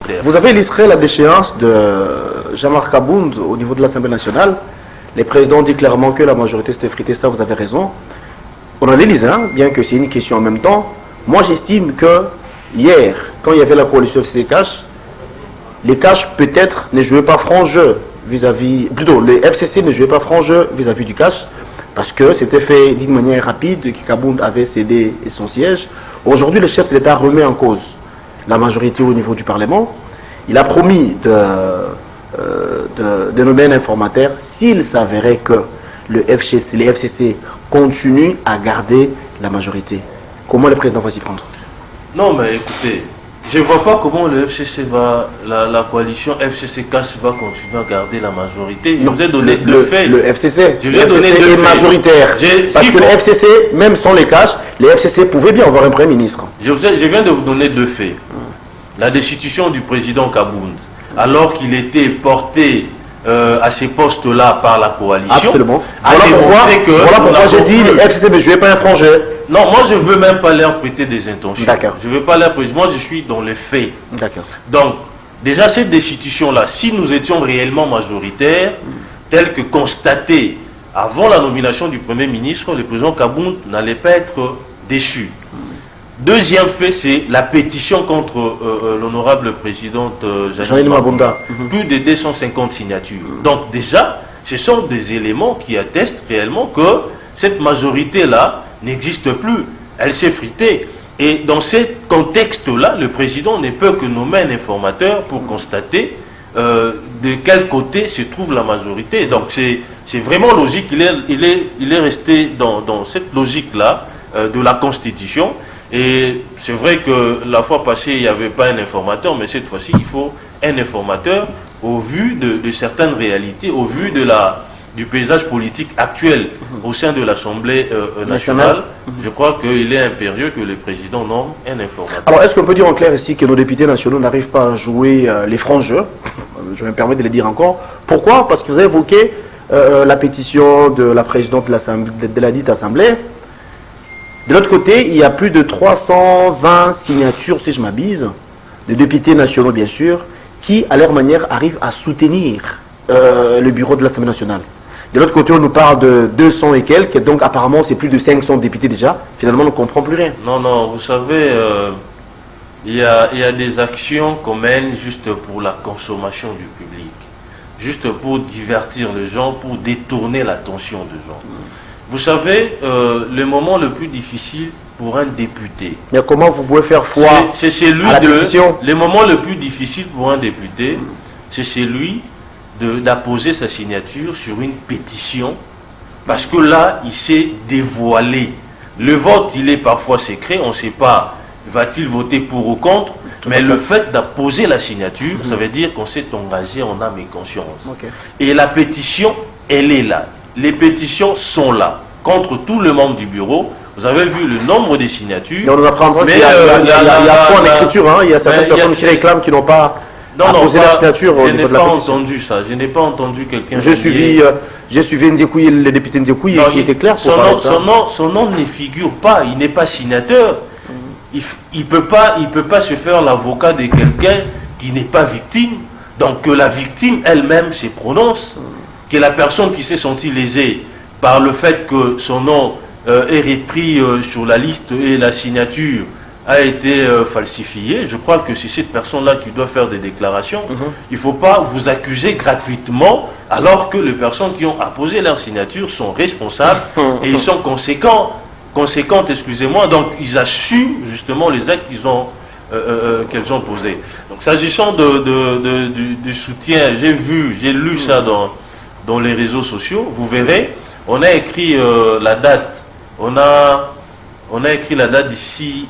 majoritaire. Vous avez illustré la déchéance de Jean-Marc Abound au niveau de l'Assemblée nationale. Les présidents ont dit clairement que la majorité s'était effritée, ça vous avez raison. On analyse, hein, bien que c'est une question en même temps. Moi j'estime que hier, quand il y avait la coalition FCC-Cash, les Cash peut-être ne jouaient pas franc jeu vis-à-vis, plutôt les FCC ne jouaient pas franc jeu vis-à-vis du Cash, parce que c'était fait d'une manière rapide, que Kabound avait cédé son siège. Aujourd'hui, le chef de l'État remet en cause la majorité au niveau du Parlement. Il a promis de nommer un informateur s'il s'avérait que les FCC continuent à garder la majorité. Comment le président va s'y prendre? Non, mais écoutez, je ne vois pas comment le FCC la coalition FCC-Cash va continuer à garder la majorité. Je vous ai donné deux faits. Le FCC, je vous ai donné deux faits. Majoritaire. Parce que le FCC, même sans les Cash, les FCC pouvaient bien avoir un Premier ministre. Je viens de vous donner deux faits. La destitution du président Kabound, alors qu'il était porté à ces postes-là par la coalition. Absolument. Voilà pourquoi j'ai dit les FCC ne jouaient pas un franc jeu. Non, moi je ne veux même pas leur prêter des intentions. D'accord. Je ne veux pas leur prêter. Moi je suis dans les faits. D'accord. Donc, déjà cette destitution-là, si nous étions réellement majoritaires, tel que constaté avant la nomination du Premier ministre, le président Kabound n'allait pas être déchu. Deuxième fait, c'est la pétition contre l'honorable présidente Jeanine Mabunda. Plus de 250 signatures. Donc déjà, ce sont des éléments qui attestent réellement que cette majorité-là n'existe plus. Elle s'est fritée. Et dans ce contexte-là, le président ne peut que nommer un informateur pour constater de quel côté se trouve la majorité. Donc c'est vraiment logique. Il est resté dans cette logique-là de la Constitution. Et c'est vrai que la fois passée, il n'y avait pas un informateur, mais cette fois-ci, il faut un informateur au vu de certaines réalités, au vu du paysage politique actuel au sein de l'Assemblée nationale. Je crois qu'il est impérieux que le président nomme un informateur. Alors, est-ce qu'on peut dire en clair ici que nos députés nationaux n'arrivent pas à jouer les francs jeux? Je me permets de le dire encore. Pourquoi? Parce que vous avez évoqué la pétition de la présidente de la dite Assemblée. De l'autre côté, il y a plus de 320 signatures, si je m'abuse, de députés nationaux, bien sûr, qui, à leur manière, arrivent à soutenir le bureau de l'Assemblée nationale. De l'autre côté, on nous parle de 200 et quelques, donc apparemment, c'est plus de 500 députés déjà. Finalement, on ne comprend plus rien. Non, non, vous savez, il y a des actions qu'on mène juste pour la consommation du public, juste pour divertir les gens, pour détourner l'attention des gens. Vous savez, le moment le plus difficile pour un député. Mais comment vous pouvez faire foi c'est celui à la pétition? Le moment le plus difficile pour un député, c'est celui d'apposer sa signature sur une pétition, parce que là, il s'est dévoilé. Le vote, il est parfois secret, on ne sait pas, va-t-il voter pour ou contre, mais le fait d'apposer la signature, ça veut dire qu'on s'est engagé en âme et conscience. Et la pétition, elle est là. Les pétitions sont là, contre tout le membre du bureau. Vous avez vu le nombre de signatures. Et on nous apprendra qu'il y a quoi en écriture, hein? Il y a certaines personnes qui réclament qui n'ont pas apposé la signature au niveau de la pétition. Je n'ai pas entendu ça, je n'ai pas entendu quelqu'un... J'ai suivi Nzekouye, le député Nzekouye, qui était clair pour parler de ça. Son nom ne figure pas, il n'est pas signateur. Il ne peut pas se faire l'avocat de quelqu'un qui n'est pas victime. Donc que la victime elle-même se prononce. Que la personne qui s'est sentie lésée par le fait que son nom est repris sur la liste et la signature a été falsifiée, je crois que c'est cette personne-là qui doit faire des déclarations. Il ne faut pas vous accuser gratuitement alors que les personnes qui ont apposé leur signature sont responsables et ils sont conséquentes, excusez-moi, donc ils assument justement les actes qu'elles ont posés. Donc s'agissant du soutien, j'ai lu ça dans les réseaux sociaux, vous verrez, on a écrit la date, on a écrit la date d'ici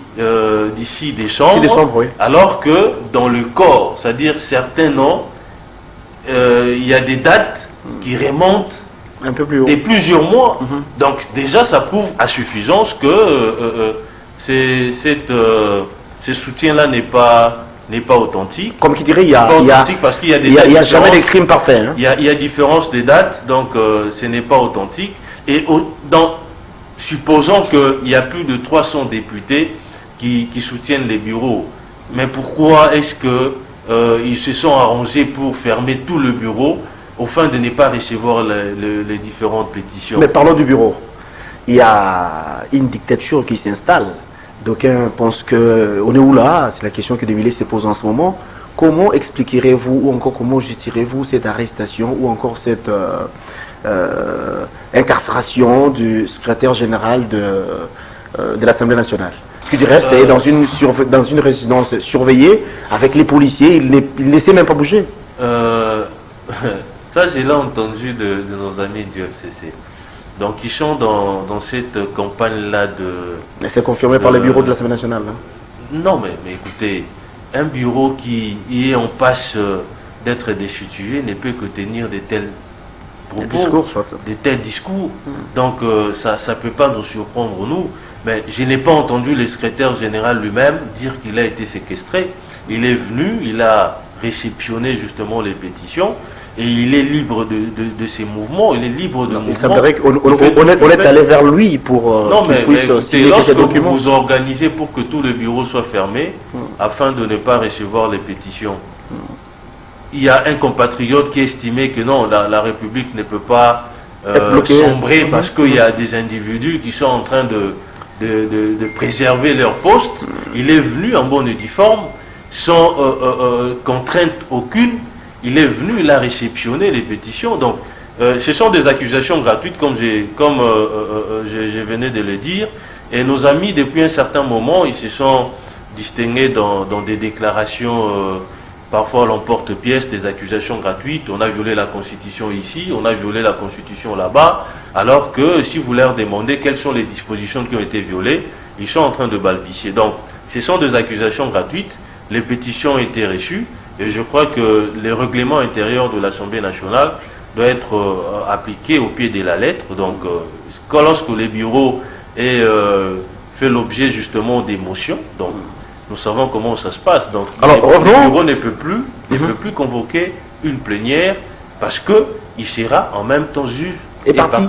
décembre, oui. Alors que dans le corps, c'est-à-dire certains noms, il y a des dates qui remontent un peu plus haut. De plusieurs mois. Donc déjà ça prouve à suffisance que ce soutien-là n'est pas authentique. Comme qui dirait, il y a jamais des crimes parfaits. Hein. Il y a différence des dates, donc ce n'est pas authentique. Et supposons qu'il y a plus de 300 députés qui soutiennent les bureaux. Mais pourquoi est-ce que ils se sont arrangés pour fermer tout le bureau au fin de ne pas recevoir les différentes pétitions. Mais parlons du bureau. Il y a une dictature qui s'installe. D'aucuns pensent qu'on est où là? C'est la question que Demilé se pose en ce moment. Comment expliquerez-vous ou encore comment justifierez-vous cette arrestation ou encore cette incarcération du secrétaire général de l'Assemblée nationale, qui du reste est dans une résidence surveillée avec les policiers, il ne laissait même pas bouger. Ça, j'ai là entendu de nos amis du FCC. Donc, ils sont dans cette campagne-là de... Mais c'est confirmé par le bureau de l'Assemblée nationale. Hein. Non, mais écoutez, un bureau qui est en passe d'être destitué ne peut que tenir de tels propos, de tels discours. Donc, ça ne peut pas nous surprendre, nous. Mais je n'ai pas entendu le secrétaire général lui-même dire qu'il a été séquestré. Il est venu, il a réceptionné justement les pétitions. Et il est libre de ses mouvements, il est libre de mouvements. Il semblerait qu'on est allé vers lui pour qu'il puisse signer quelques documents. Vous organisez pour que tout le bureau soit fermé, afin de ne pas recevoir les pétitions. Il y a un compatriote qui estimait que non, la République ne peut pas sombrer parce qu'il y a des individus qui sont en train de préserver leur poste. Il est venu en bonne et due forme, sans contrainte aucune. Il est venu, il a réceptionné les pétitions. Donc, ce sont des accusations gratuites, comme je venais de le dire. Et nos amis, depuis un certain moment, ils se sont distingués dans des déclarations, parfois l'emporte-pièce, des accusations gratuites. On a violé la Constitution ici, on a violé la Constitution là-bas. Alors que si vous leur demandez quelles sont les dispositions qui ont été violées, ils sont en train de balbutier. Donc, ce sont des accusations gratuites. Les pétitions ont été reçues. Et je crois que le règlement intérieur de l'Assemblée nationale doit être appliqué au pied de la lettre. Donc, lorsque le bureau est fait l'objet justement d'émotions, donc nous savons comment ça se passe. Donc, le bureau ne peut plus convoquer une plénière parce qu'il sera en même temps juge et partie.